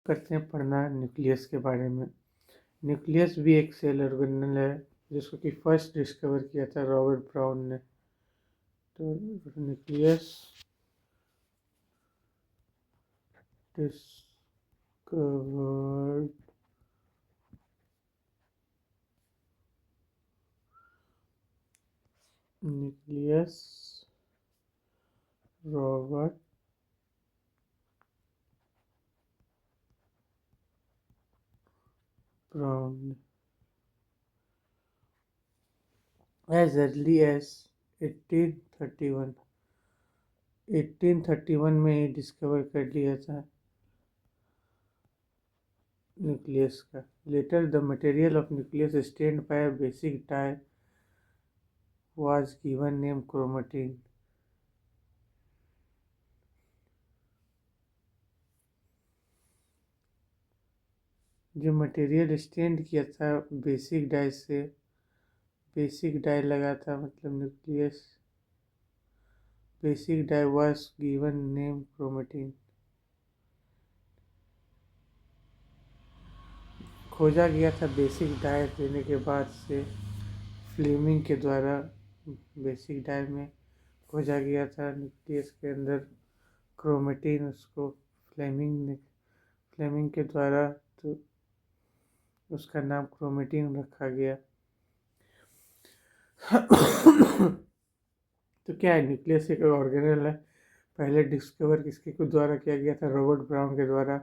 करते हैं पढ़ना न्यूक्लियस के बारे में। न्यूक्लियस भी एक सेल ऑर्गेनेल है जिसको कि फर्स्ट डिस्कवर किया था रॉबर्ट ब्राउन ने। तो nucleus discovered nucleus Robert brown as early as 1831 1831 में ही डिस्कवर कर लिया था न्यूक्लियस का। Later the material of nucleus stained by a basic dye was given name chromatin। जो मटेरियल स्टेंड किया था बेसिक डाई से, बेसिक डाई लगा था मतलब nucleus, basic dye was given name chromatin. खोजा गया था बेसिक डाई देने के बाद से फ्लेमिंग के द्वारा। बेसिक डाई में खोजा गया था न्यूक्लियस के अंदर क्रोमेटिन, उसको फ्लेमिंग के द्वारा तो उसका नाम क्रोमेटिन रखा गया। तो क्या है, न्यूक्लियस एक ऑर्गेनेल है। पहले डिस्कवर किसके को द्वारा किया गया था, रॉबर्ट ब्राउन के द्वारा।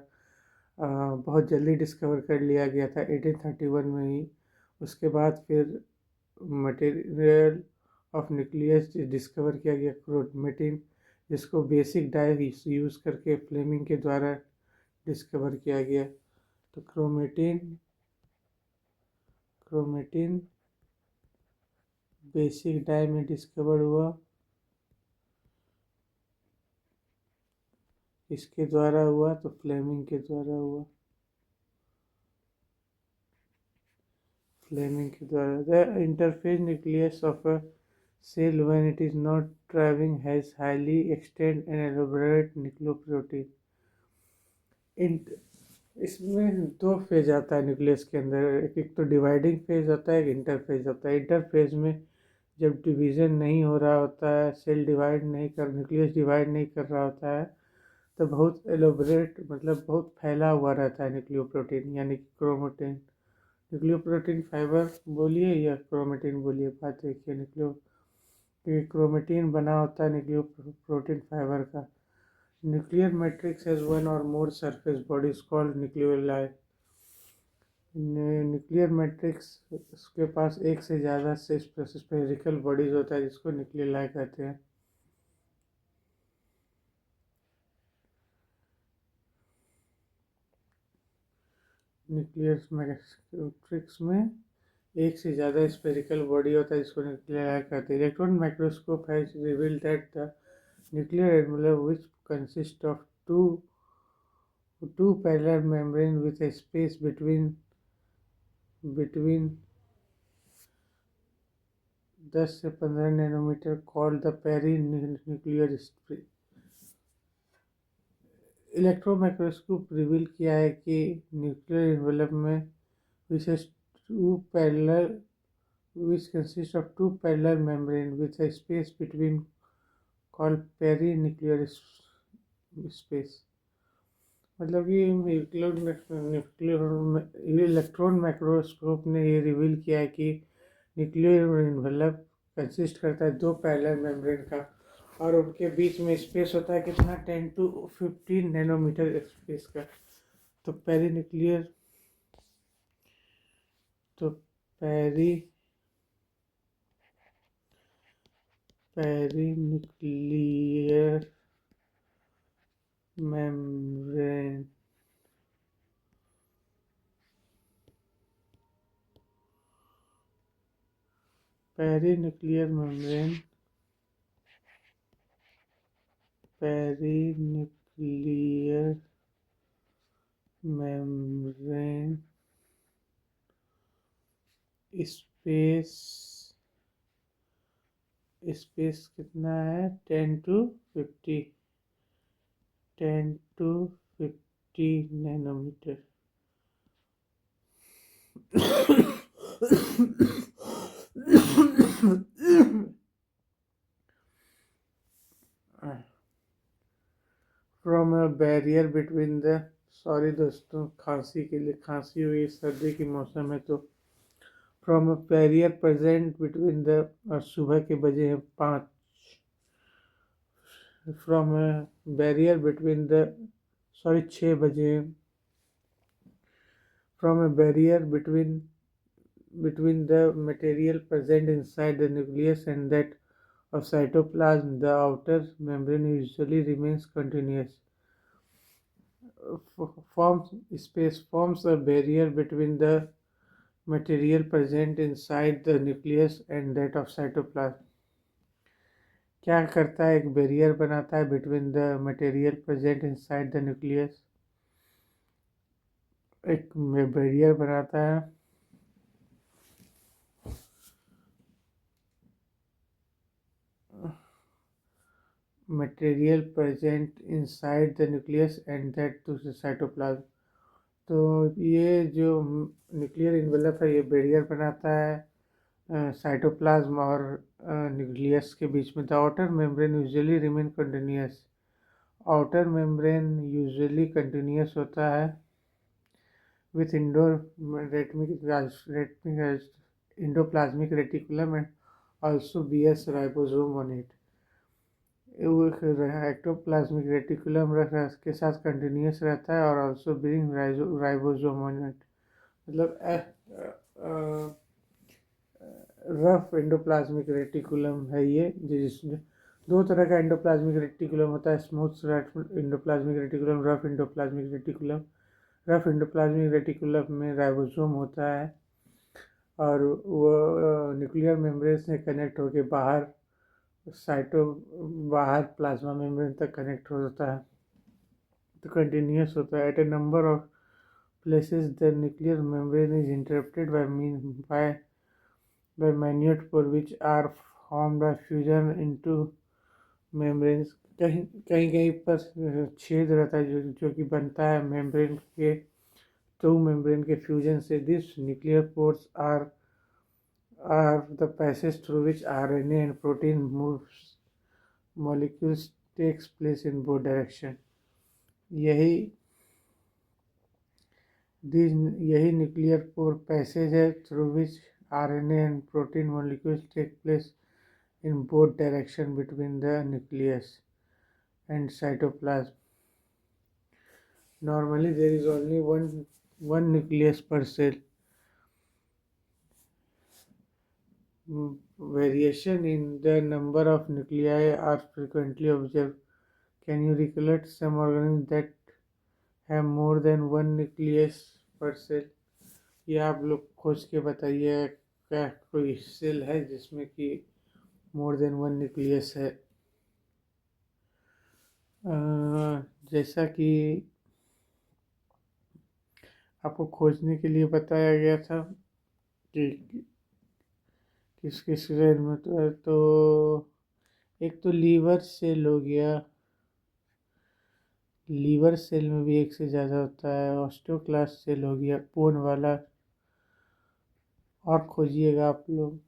बहुत जल्दी डिस्कवर कर लिया गया था 1831 में ही। उसके बाद फिर मटेरियल ऑफ न्यूक्लियस डिस्कवर किया गया क्रोमेटिन, जिसको बेसिक डाई यूज़ करके फ्लेमिंग के द्वारा डिस्कवर किया गया। तो क्रोमेटिन बेसिक डाई में डिस्कवर हुआ। इसके द्वारा हुआ तो फ्लेमिंग के द्वारा हुआ। फ्लेमिंग के द्वारा the interface nucleus of a cell when it is not thriving has highly extended and elaborate nucleoprotein। इसमें दो फेज आता है न्यूक्लियस के अंदर, एक तो डिवाइडिंग फेज होता है, एक इंटरफेज होता है। इंटरफेज में जब डिवीजन नहीं हो रहा होता है, सेल डिवाइड नहीं कर, न्यूक्लियस डिवाइड नहीं कर रहा होता है, तो बहुत एलोबरेट मतलब बहुत फैला हुआ रहता है न्यूक्लियोप्रोटीन यानी कि क्रोमेटिन। न्यूक्लियोप्रोटीन फाइबर बोलिए या क्रोमेटिन बोलिए, बात देखिए। क्रोमेटिन बना होता है न्यूक्लियोप्रोटीन फाइबर का। Nuclear matrix has one or more surface bodies called nucleoli. Nuclear matrix उसके पास एक से ज़्यादा स्फेरिकल बॉडीज होता है जिसको न्यूक्लियोलाई कहते हैं। न्यूक्लियर मैट्रिक्स में एक से ज़्यादा स्फेरिकल बॉडी होता है जिसको न्यूक्लियोलाई कहते हैं। Electron microscope has revealed that the nuclear envelope which consists of two parallel membrane with a space between 10 से 15 nanometer called the perinuclear space। Electron microscope reveal किया है कि न्यूक्लियर एनवेलप में विशेष which consists of two parallel membrane with a space between called perinuclear space। मतलब कि electron microscope ने ये reveal किया है कि न्यूक्लियर एनवेलप कंसिस्ट करता है दो पैरेलल मेम्ब्रेन का, और उनके बीच में स्पेस होता है कितना, 10 to 15 नैनोमीटर स्पेस का। तो perinuclear membrane perinuclear membrane space कितना है, 10 to 50 nanometer. From a barrier between the sorry दोस्तों, खांसी के लिए खांसी हुई, सर्दी की मौसम है तो from a barrier present between the, और सुबह के बजे हैं 5, from a barrier between the, sorry 6 बजे, from a barrier between the material present inside the nucleus and that of cytoplasm, the outer membrane usually remains continuous. Forms a barrier between the material present inside the nucleus and that of cytoplasm. क्या करता है? एक barrier बनाता है between the material present inside the nucleus, एक barrier बनाता है material present inside the nucleus and that to cytoplasm. तो ये जो न्यूक्लियर इन्वेलप है ये बैरियर बनाता है साइटोप्लाज्म और न्यूक्लियस के बीच में। The outer membrane usually remain continuous, outer membrane usually continuous होता है with endoplasmic reticulum and also BS ribosome on it. Ectoplasmic reticulum के साथ कंटिन्यूस रहता है और also being ribosome on it. मतलब रफ एंडोप्लाज्मिक रेटिकुलम है ये, जिसमें दो तरह का एंडोप्लाज्मिक रेटिकुलम होता है, smooth endoplasmic reticulum, rough endoplasmic reticulum. Rough endoplasmic reticulum में राइबोसोम होता है और वो न्यूक्लियर मेम्ब्रेन से कनेक्ट होके बाहर प्लाज्मा मेम्ब्रेन तक कनेक्ट होता है, तो कंटिन्यूस होता है। At a number of places the nuclear membrane is interrupted by minute pore which are formed by fusion into membranes। कहीं कहीं पर छेद रहता है जो कि बनता है मेम्ब्रेन के, टू मेम्ब्रेन के फ्यूजन से। This nuclear pores are the passage through which RNA and protein molecules takes place in both direction। यही न्यूक्लियर पोर पैसेज है through which RNA and protein molecules take place in both direction between the nucleus and cytoplasm। Normally there is only one nucleus per cell। Variation in the number of nuclei are frequently observed। Can you recollect some organisms that have more than one nucleus per cell? ये आप लोग खोज के बताइए, क्या कोई cell है जिसमें कि मोर देन वन न्यूक्लियस है? जैसा कि आपको खोजने के लिए बताया गया था कि किस किस सेल में, तो एक तो लीवर सेल हो गया, लीवर सेल में भी एक से ज़्यादा होता है। ऑस्टियोक्लास्ट सेल हो गया, पोन वाला। और खोजिएगा आप लोग।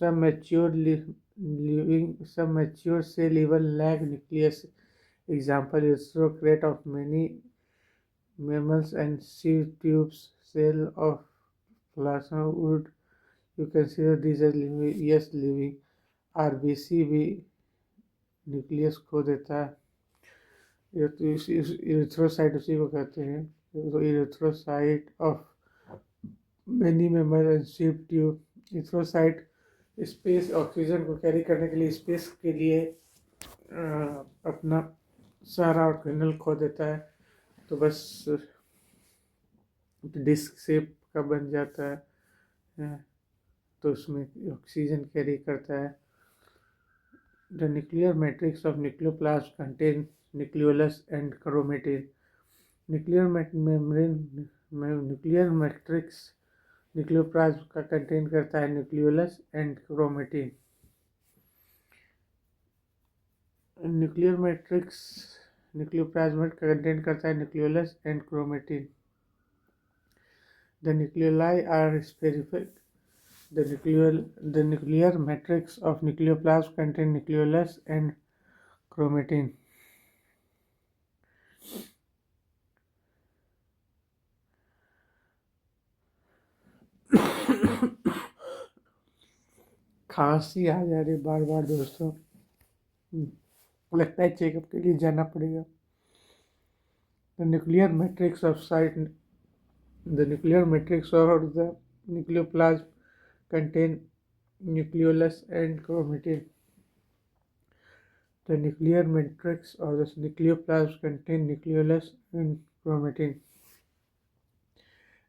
some mature cell even lack nucleus। Example is crate of many mammals and sieve tubes cell of plasma would you consider these as living? Yes, living। RBC भी न्यूक्लियस खो देता है। इरेथ्रोसाइट उसी को कहते हैं। Erythrocyte of many member and sieve tube. Erythrocyte space, oxygen को carry करने के लिए स्पेस के लिए अपना सारा ऑर्गेनल खो देता है, तो बस डिस्क शेप का बन जाता है, तो उसमें ऑक्सीजन कैरी करता है। The nuclear matrix of nucleoplast contain nucleolus and chromatin. Nuclear matrix nucleoplasm का कंटेन करता है nucleolus and chromatin. Nuclear matrix nucleoplasm contain करता है nucleolus and chromatin. The nucleoli are spherical. The nuclear matrix of nucleoplasm contain nucleolus and chromatin. खांसी आ जा रही बार बार दोस्तों, लगता है चेकअप के लिए जाना पड़ेगा। The nuclear matrix of the nucleoplasm contain nucleolus and chromatin. The nuclear matrix of the nucleoplasm contain nucleolus and chromatin.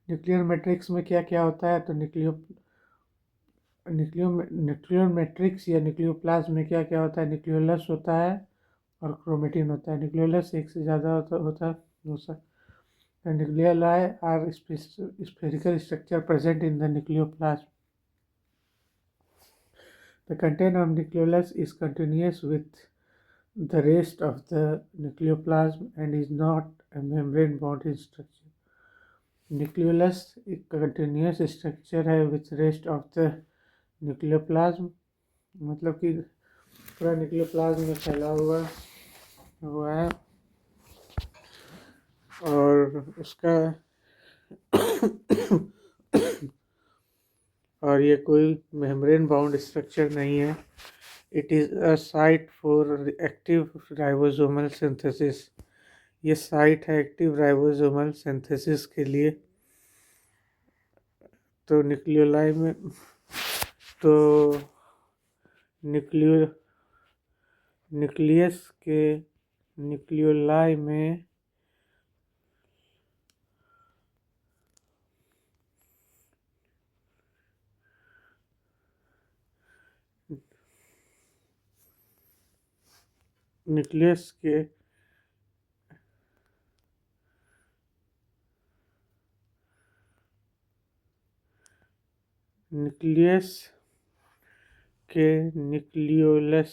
Nuclear matrix में क्या क्या होता है? तो न्यूक्लियर मैट्रिक्स या न्यूक्लियोप्लाज्म में क्या क्या होता है? न्यूक्लियोलस होता है और क्रोमेटिन होता है। न्यूक्लियोलस एक से ज़्यादा होता है। The nucleoli are spherical structure present in the nucleoplasm. The content of nucleolus is continuous with the rest of the nucleoplasm and is not a membrane-bound structure. Nucleolus एक कंटिन्यूस स्ट्रक्चर है with rest of the nucleoplasm, मतलब कि पूरा nucleoplasm में फैला हुआ है और उसका और ये कोई मेम्ब्रेन बाउंड स्ट्रक्चर नहीं है। It is a site for active ribosomal synthesis. ये साइट है एक्टिव राइबोसोमल सिंथेसिस के लिए। तो न्यूक्लियोलाई में तो न्यूक्लियस के न्यूक्लियोलाई में न्यूक्लियस के न्यूक्लियोलस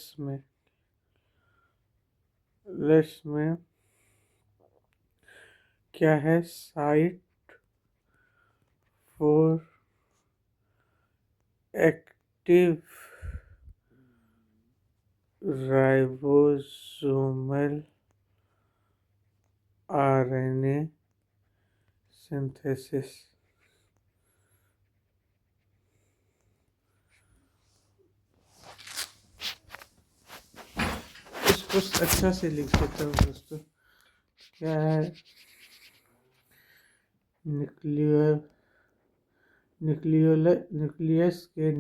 में क्या है? Site for active ribosomal RNA synthesis. इसको अच्छा से लिख देता हूँ दोस्तों। क्या है? न्यूक्लियस के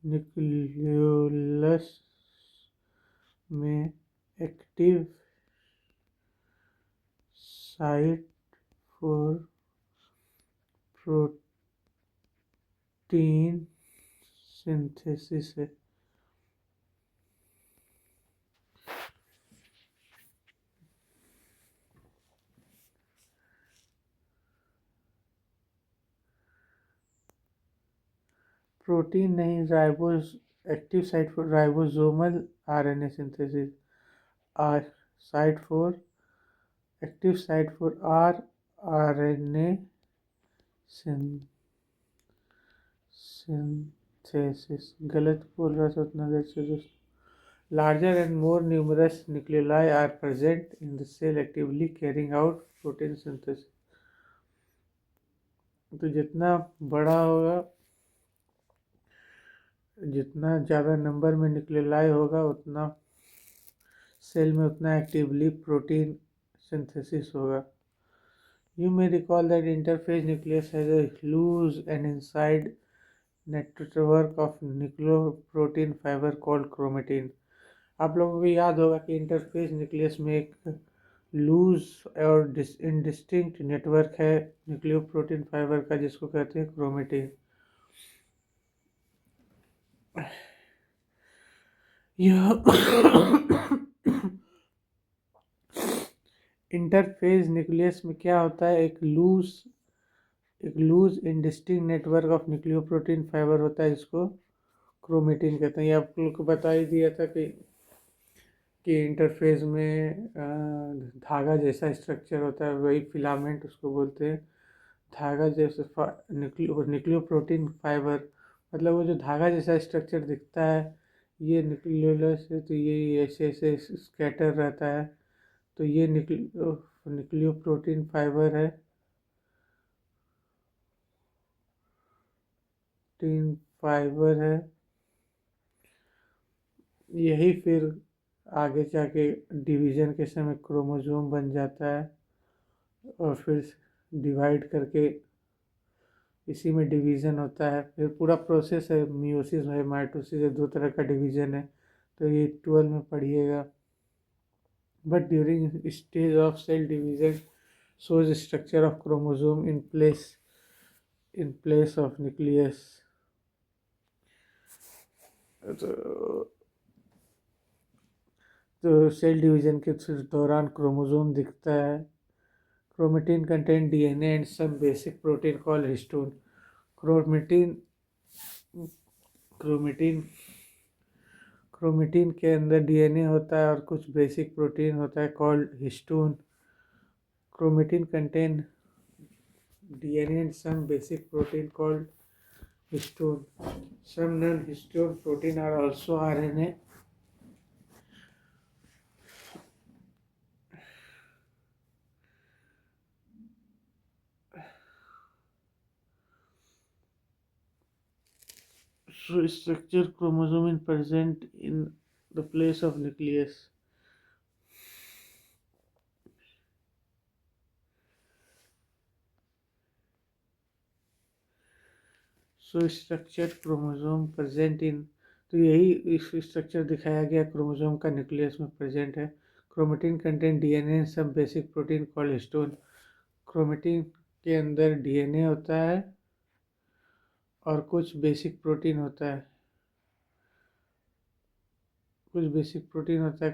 न्यूक्लियोलस में active site for protein synthesis है। प्रोटीन नहीं, active site for ribosomal RNA synthesis. Active site for RNA synthesis. गलत बोल रहा था उतना देर से दोस्तों। Larger and more numerous nucleoli are present in the cell actively carrying out protein synthesis. तो जितना बड़ा होगा, जितना ज़्यादा नंबर में न्यूक्लियोलाई होगा, उतना सेल में उतना एक्टिवली प्रोटीन सिंथेसिस होगा। You may recall that interphase nucleus has a loose and inside network of nucleoprotein fiber called chromatin. आप लोगों को याद होगा कि इंटरफेस न्यूक्लियस में एक लूज और इनडिस्टिंक्ट नेटवर्क है न्यूक्लियोप्रोटीन फाइबर का, जिसको कहते हैं क्रोमेटिन। यह इंटरफेज न्यूक्लियस में क्या होता है? एक loose indistinct network of nucleoprotein fiber होता है, जिसको क्रोमेटिन कहते हैं। ये आप लोग को बता ही दिया था कि कि इंटरफेस में धागा जैसा स्ट्रक्चर होता है, वही फिलामेंट उसको बोलते हैं। धागा जैसे न्यूक्लियो प्रोटीन फाइबर, मतलब वो जो धागा जैसा स्ट्रक्चर दिखता है, ये न्यूक्लियोलस है, तो ये ऐसे ऐसे स्कैटर रहता है, तो ये न्यूक्लियो प्रोटीन फाइबर है, प्रोटीन फाइबर है। यही फिर आगे जाके डिवीज़न के समय क्रोमोसोम बन जाता है, और फिर डिवाइड करके इसी में डिवीज़न होता है। फिर पूरा प्रोसेस है, मियोसिस है, माइटोसिस है, दो तरह का डिवीज़न है, तो ये 12 में पढ़िएगा। But during stage of cell division shows structure of chromosome in place of nucleus। तो सेल डिवीजन के दौरान क्रोमोसोम दिखता है। Chromatin contain DNA and some basic protein called histone. Chromatin chromatin chromatin के अंदर डीएनए होता है और कुछ बेसिक प्रोटीन होता है called histone. Chromatin contain DNA and some basic protein called histone. Some non-histone protein are also RNA. So structure chromosome is present in the place of nucleus. So structured chromosome present in, तो यही इस structure दिखाया गया chromosome का nucleus में present है। Chromatin contain DNA and some basic protein called histone. Chromatin के अंदर डीएनए होता है और कुछ बेसिक प्रोटीन होता है,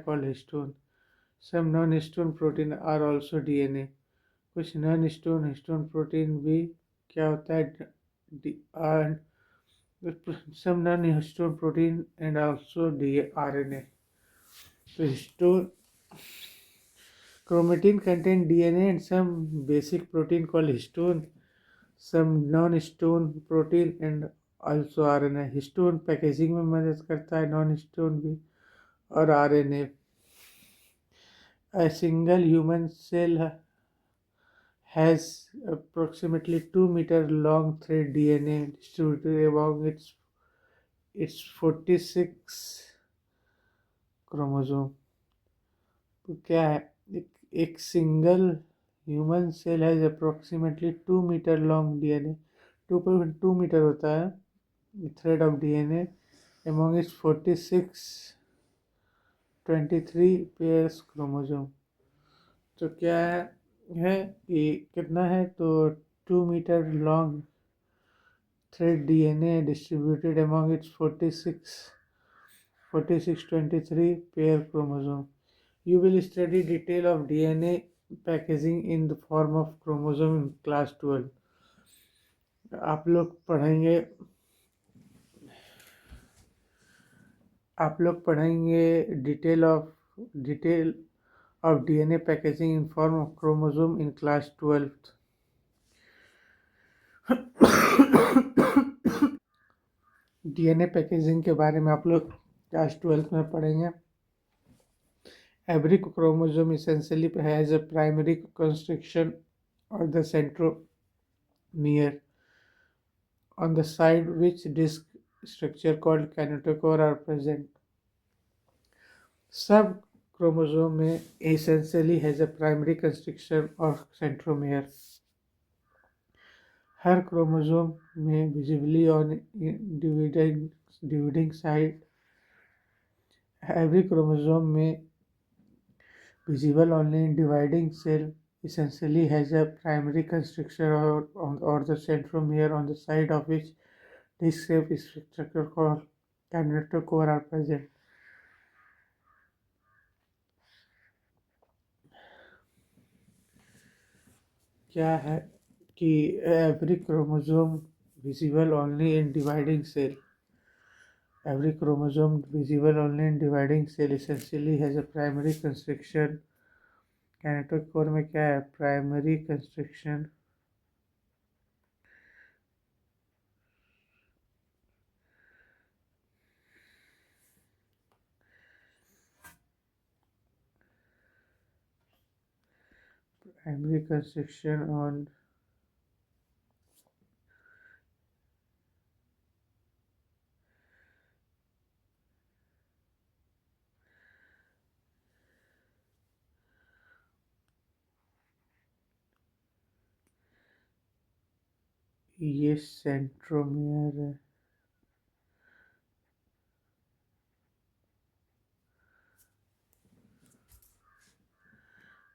called histone. Some non histone protein are also DNA. कुछ नॉन हिस्टोन प्रोटीन भी क्या होता है, some non-histone protein and also RNA. So histone chromatin contain DNA and some basic protein called histone, some non-histone protein and also RNA. Histone packaging में मदद करता है, non histone भी, और RNA। A single human cell has approximately 2 meter long thread DNA distributed among its 46 chromosome. तो क्या है, एक single human cell has approximately 2 metre long DNA, 2.2 metre होता है thread of DNA among its 23 pairs chromosome. तो क्या है कि कितना है, तो 2 metre long thread DNA distributed among its 23 pair chromosome. You will study detail of DNA packaging in the form of chromosome in class 12. आप लोग पढ़ेंगे detail of DNA packaging in form of chromosome in class 12। DNA packaging के बारे में आप लोग class 12 में पढ़ेंगे। Every chromosome essentially has a primary construction or the centromere on the side which disc structure called kinetochore are present. सब chromosome में essentially has a primary construction or centromere. Her chromosome में visibly on dividing side, every chromosome में visible only in dividing cell essentially has a primary construction or the centromere on the side of which disc-shaped structure called kinetochore are present. क्या है कि every chromosome visible only in dividing cell, Every chromosome visible only in dividing cell essentially has a primary constriction. Kinetochore में क्या है? Primary constriction. Primary constriction on ये centromere है.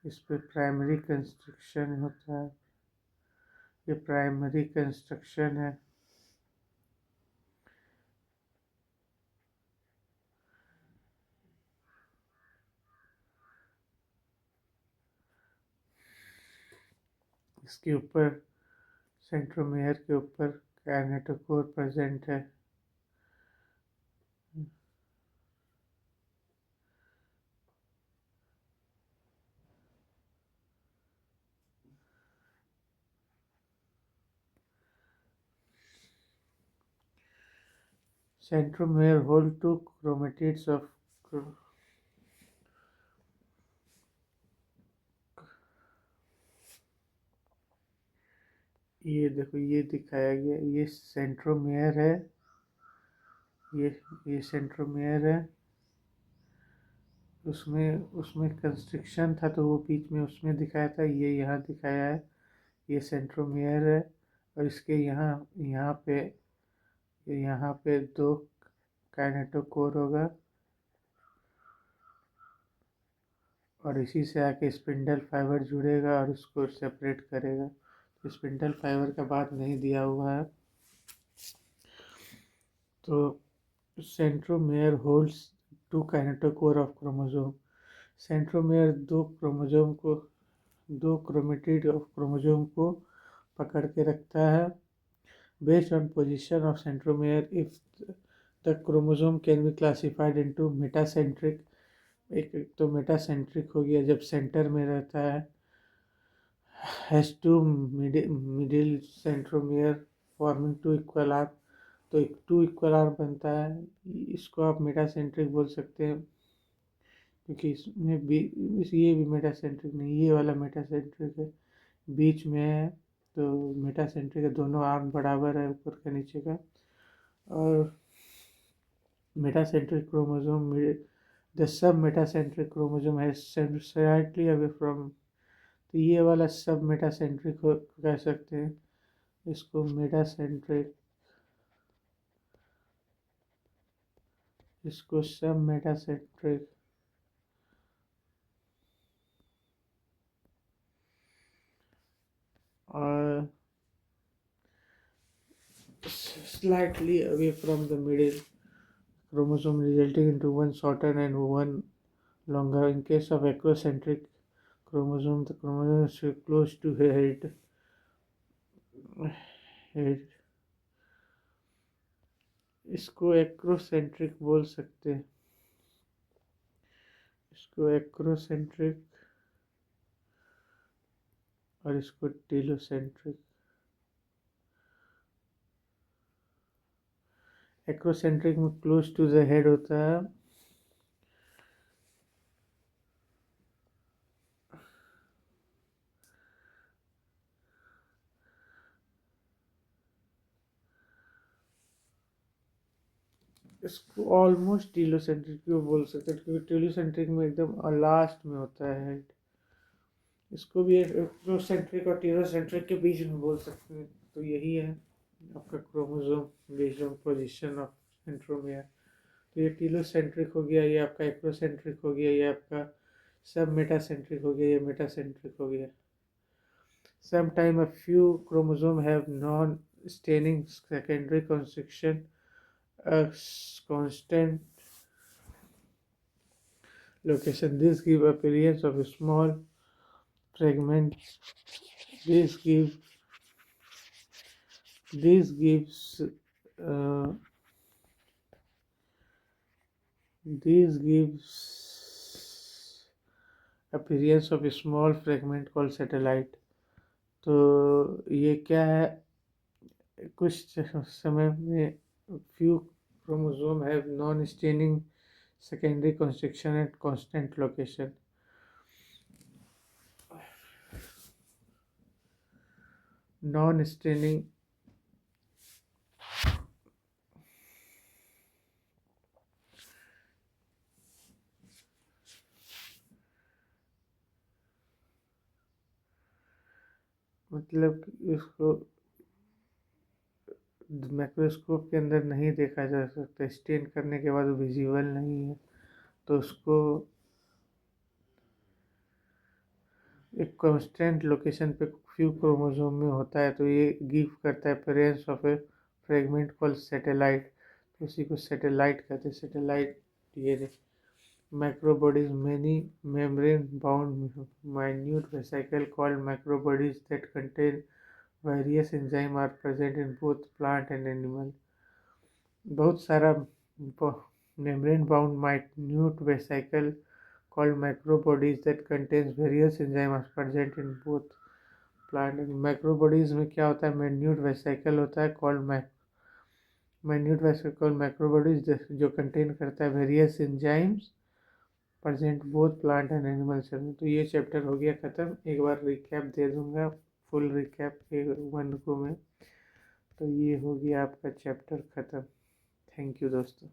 इस पे प्राइमरी कंस्ट्रक्शन होता है. ये प्राइमरी कंस्ट्रक्शन है. इसके ऊपर सेंट्रोमियर के ऊपर काइनेटोकोर प्रेजेंट है. Centromere hold two chromatids of ये देखो, ये दिखाया गया. ये सेंट्रोमेयर है. ये सेंट्रोमेयर है. उसमें कंस्ट्रिक्शन था तो वो बीच में उसमें दिखाया था. ये यहाँ दिखाया है. ये सेंट्रोमेयर है. और इसके यहाँ पे दो काइनेटोकोर होगा और इसी से आके स्पिंडल फाइबर जुड़ेगा और उसको सेपरेट करेगा. तो स्पिंडल फाइबर का बात नहीं दिया हुआ है. तो centromere holds to kinetochore of chromosome. Centromere दो क्रोमेटिड ऑफ क्रोमोसोम को पकड़ के रखता है. Based on position of centromere, if the chromosome can be classified into metacentric. एक तो मेटासेंट्रिक हो गया जब सेंटर में रहता है. Has to middle centromere forming two equal arm. तो एक 2 इक्वल आर्म बनता है. इसको आप मेटासेंट्रिक बोल सकते हैं क्योंकि इसमें भी ये भी मेटासेंट्रिक नहीं, ये वाला मेटासेंट्रिक है, बीच में है. तो मेटासेंट्रिक है, दोनों आर्म बराबर है ऊपर का नीचे का. और metacentric chromosome the sub metacentric chromosome है स्लाइटली अवे फ्रॉम. तो ये वाला सब मेटासेंट्रिक कह सकते हैं इसको. मेटासेंट्रिक, इसको सब मेटासेंट्रिक. और slightly away from the middle chromosome, resulting into one shorter and one longer. In case of acrocentric chromosome, the chromosome is close to head. इसको एक्रोसेंट्रिक बोल सकते हैं. इसको एक्रोसेंट्रिक और इसको टेलोसेंट्रिक. एक्रोसेंट्रिक में क्लोज टू द हेड होता है. इसको ऑलमोस्ट टीलोसेंट्रिक क्यों बोल सकते हैं क्योंकि टीलोसेंट्रिक में एकदम लास्ट में होता है हेड. इसको भी एक्रोसेंट्रिक और टीलोसेंट्रिक के बीच में बोल सकते हैं. तो यही है आपका chromosome based on position of centromere. तो ये टीलोसेंट्रिक हो गया, ये आपका एक्रोसेंट्रिक हो गया, ये आपका सब मेटासेंट्रिक हो गया, ये मेटासेंट्रिक हो गया. Sometime a few chromosomes have non-staining secondary constriction, a constant location. This gives appearance of a small fragment. This gives These gives appearance of a small fragment called satellite. तो ये क्या है, कुछ समय में few chromosome have non-staining secondary construction at constant location. Non-staining मतलब इसको microscope के अंदर नहीं देखा जा सकता, स्टेन करने के बाद विजिबल नहीं है, तो उसको एक कांस्टेंट लोकेशन पे फ्यू क्रोमोसोम में होता है, तो ये गिव करता है appearance of A fragment called satellite. तो उसी को सैटेलाइट कहते हैं। सैटेलाइट ये microbodies, many membrane-bound minute vesicles called microbodies that contain various enzymes are present in both plant and animal. बहुत सारा membrane-bound minute vesicle called microbodies that contains various enzymes are present in both plant and microbodies में क्या होता है, minute vesicle होता है called minute vesicle microbodies जो contain करता है various enzymes present both plant and animal cell में। तो ये चैप्टर हो गया ख़त्म। एक बार रिकैप दे दूंगा, फुल रिकैप के 1 को में। तो ये हो गया आपका चैप्टर ख़त्म। थैंक यू दोस्तों।